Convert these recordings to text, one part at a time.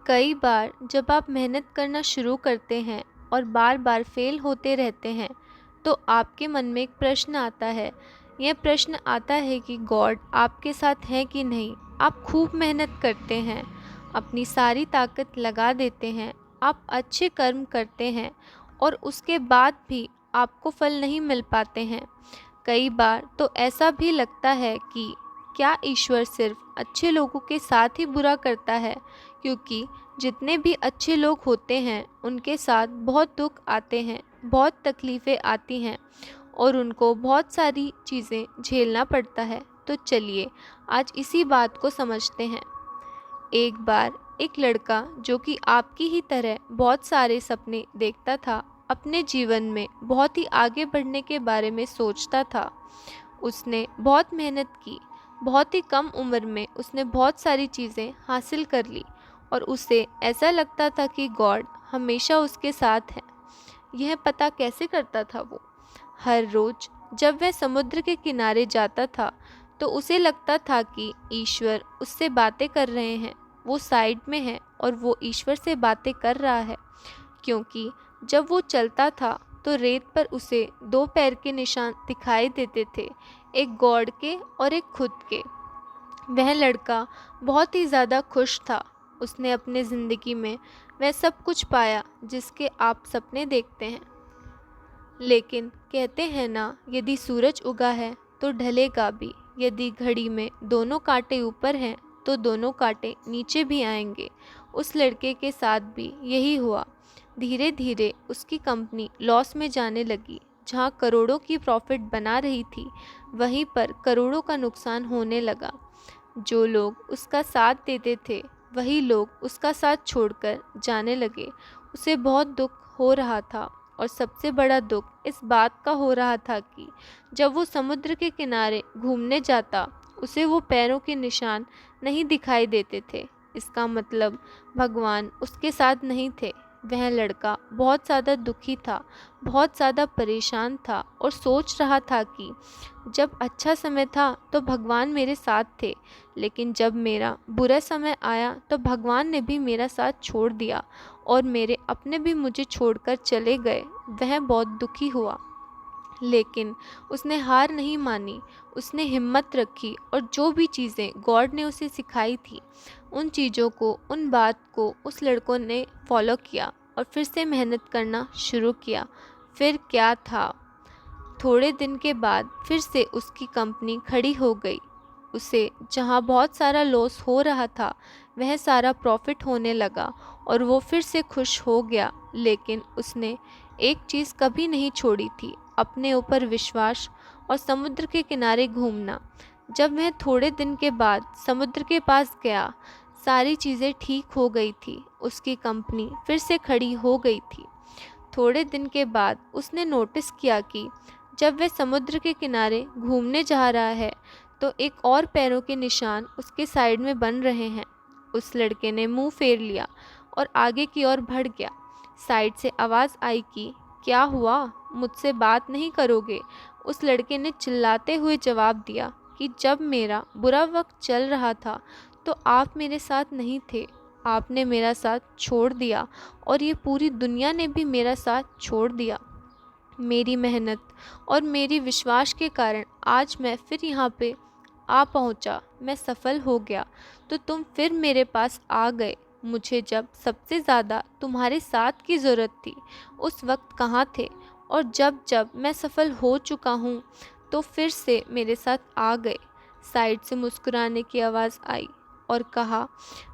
कई बार जब आप मेहनत करना शुरू करते हैं और बार बार फेल होते रहते हैं तो आपके मन में एक प्रश्न आता है। यह प्रश्न आता है कि गॉड आपके साथ है कि नहीं। आप खूब मेहनत करते हैं, अपनी सारी ताकत लगा देते हैं, आप अच्छे कर्म करते हैं और उसके बाद भी आपको फल नहीं मिल पाते हैं। कई बार तो ऐसा भी लगता है कि क्या ईश्वर सिर्फ अच्छे लोगों के साथ ही बुरा करता है, क्योंकि जितने भी अच्छे लोग होते हैं उनके साथ बहुत दुख आते हैं, बहुत तकलीफ़ें आती हैं और उनको बहुत सारी चीज़ें झेलना पड़ता है। तो चलिए आज इसी बात को समझते हैं। एक बार एक लड़का जो कि आपकी ही तरह बहुत सारे सपने देखता था, अपने जीवन में बहुत ही आगे बढ़ने के बारे में सोचता था। उसने बहुत मेहनत की, बहुत ही कम उम्र में उसने बहुत सारी चीज़ें हासिल कर ली और उसे ऐसा लगता था कि गॉड हमेशा उसके साथ है। यह पता कैसे करता था वो? हर रोज़ जब वह समुद्र के किनारे जाता था तो उसे लगता था कि ईश्वर उससे बातें कर रहे हैं, वो साइड में है और वो ईश्वर से बातें कर रहा है। क्योंकि जब वो चलता था तो रेत पर उसे दो पैर के निशान दिखाई देते थे, एक गॉड के और एक खुद के। वह लड़का बहुत ही ज़्यादा खुश था। उसने अपने ज़िंदगी में वह सब कुछ पाया जिसके आप सपने देखते हैं। लेकिन कहते हैं ना, यदि सूरज उगा है तो ढलेगा भी। यदि घड़ी में दोनों कांटे ऊपर हैं तो दोनों कांटे नीचे भी आएंगे। उस लड़के के साथ भी यही हुआ। धीरे धीरे उसकी कंपनी लॉस में जाने लगी। जहाँ करोड़ों की प्रॉफिट बना रही थी वहीं पर करोड़ों का नुकसान होने लगा। जो लोग उसका साथ देते थे वही लोग उसका साथ छोड़कर जाने लगे। उसे बहुत दुख हो रहा था और सबसे बड़ा दुख इस बात का हो रहा था कि जब वो समुद्र के किनारे घूमने जाता उसे वो पैरों के निशान नहीं दिखाई देते थे। इसका मतलब भगवान उसके साथ नहीं थे। वह लड़का बहुत ज़्यादा दुखी था, बहुत ज़्यादा परेशान था और सोच रहा था कि जब अच्छा समय था तो भगवान मेरे साथ थे, लेकिन जब मेरा बुरा समय आया तो भगवान ने भी मेरा साथ छोड़ दिया और मेरे अपने भी मुझे छोड़कर चले गए। वह बहुत दुखी हुआ, लेकिन उसने हार नहीं मानी। उसने हिम्मत रखी और जो भी चीज़ें गॉड ने उसे सिखाई थी उन चीज़ों को, उन बात को उस लड़कों ने फॉलो किया और फिर से मेहनत करना शुरू किया। फिर क्या था, थोड़े दिन के बाद फिर से उसकी कंपनी खड़ी हो गई। उसे जहाँ बहुत सारा लॉस हो रहा था वह सारा प्रॉफिट होने लगा और वो फिर से खुश हो गया। लेकिन उसने एक चीज़ कभी नहीं छोड़ी थी, अपने ऊपर विश्वास और समुद्र के किनारे घूमना। जब वह थोड़े दिन के बाद समुद्र के पास गया, सारी चीज़ें ठीक हो गई थी। उसकी कंपनी फिर से खड़ी हो गई थी। थोड़े दिन के बाद उसने नोटिस किया कि जब वह समुद्र के किनारे घूमने जा रहा है तो एक और पैरों के निशान उसके साइड में बन रहे हैं। उस लड़के ने मुंह फेर लिया और आगे की ओर बढ़ गया। साइड से आवाज़ आई कि क्या हुआ, मुझसे बात नहीं करोगे? उस लड़के ने चिल्लाते हुए जवाब दिया कि जब मेरा बुरा वक्त चल रहा था तो आप मेरे साथ नहीं थे, आपने मेरा साथ छोड़ दिया और ये पूरी दुनिया ने भी मेरा साथ छोड़ दिया। मेरी मेहनत और मेरी विश्वास के कारण आज मैं फिर यहाँ पे आ पहुँचा, मैं सफल हो गया। तो तुम फिर मेरे पास आ गए। मुझे जब सबसे ज़्यादा तुम्हारे साथ की ज़रूरत थी उस वक्त कहाँ थे? और जब जब मैं सफल हो चुका हूँ तो फिर से मेरे साथ आ गए। साइड से मुस्कुराने की आवाज़ आई और कहा,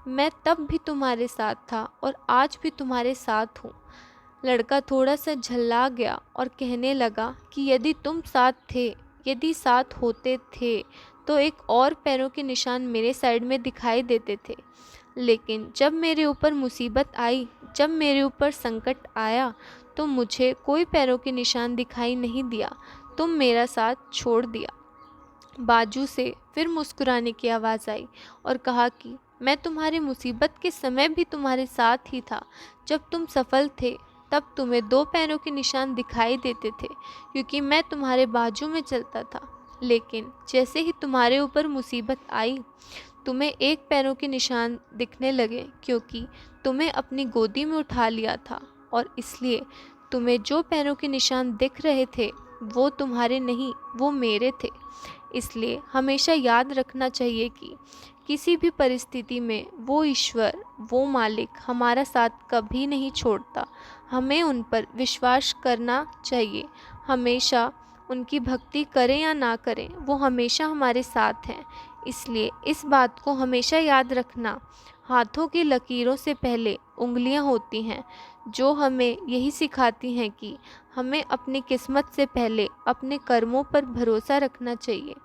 मैं तब भी तुम्हारे साथ था और आज भी तुम्हारे साथ हूँ। लड़का थोड़ा सा झल्ला गया और कहने लगा कि यदि तुम साथ थे, यदि साथ होते थे तो एक और पैरों के निशान मेरे साइड में दिखाई देते थे। लेकिन जब मेरे ऊपर मुसीबत आई, जब मेरे ऊपर संकट आया तो मुझे कोई पैरों के निशान दिखाई नहीं दिया। तुम मेरा साथ छोड़ दिया। बाजू से फिर मुस्कुराने की आवाज़ आई और कहा कि मैं तुम्हारी मुसीबत के समय भी तुम्हारे साथ ही था। जब तुम सफल थे तब तुम्हें दो पैरों के निशान दिखाई देते थे क्योंकि मैं तुम्हारे बाजू में चलता था। लेकिन जैसे ही तुम्हारे ऊपर मुसीबत आई तुम्हें एक पैरों के निशान दिखने लगे क्योंकि तुम्हें अपनी गोदी में उठा लिया था, और इसलिए तुम्हें जो पैरों के निशान दिख रहे थे वो तुम्हारे नहीं, वो मेरे थे। इसलिए हमेशा याद रखना चाहिए कि किसी भी परिस्थिति में वो ईश्वर, वो मालिक हमारा साथ कभी नहीं छोड़ता। हमें उन पर विश्वास करना चाहिए। हमेशा उनकी भक्ति करें या ना करें, वो हमेशा हमारे साथ हैं। इसलिए इस बात को हमेशा याद रखना, हाथों की लकीरों से पहले उंगलियां होती हैं, जो हमें यही सिखाती हैं कि हमें अपनी किस्मत से पहले अपने कर्मों पर भरोसा रखना चाहिए।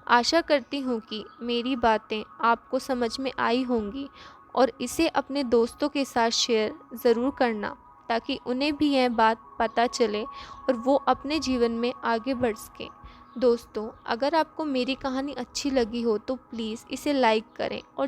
आशा करती हूँ कि मेरी बातें आपको समझ में आई होंगी, और इसे अपने दोस्तों के साथ शेयर ज़रूर करना, ताकि उन्हें भी यह बात पता चले और वो अपने जीवन में आगे बढ़ सकें। दोस्तों, अगर आपको मेरी कहानी अच्छी लगी हो तो प्लीज़ इसे लाइक करें और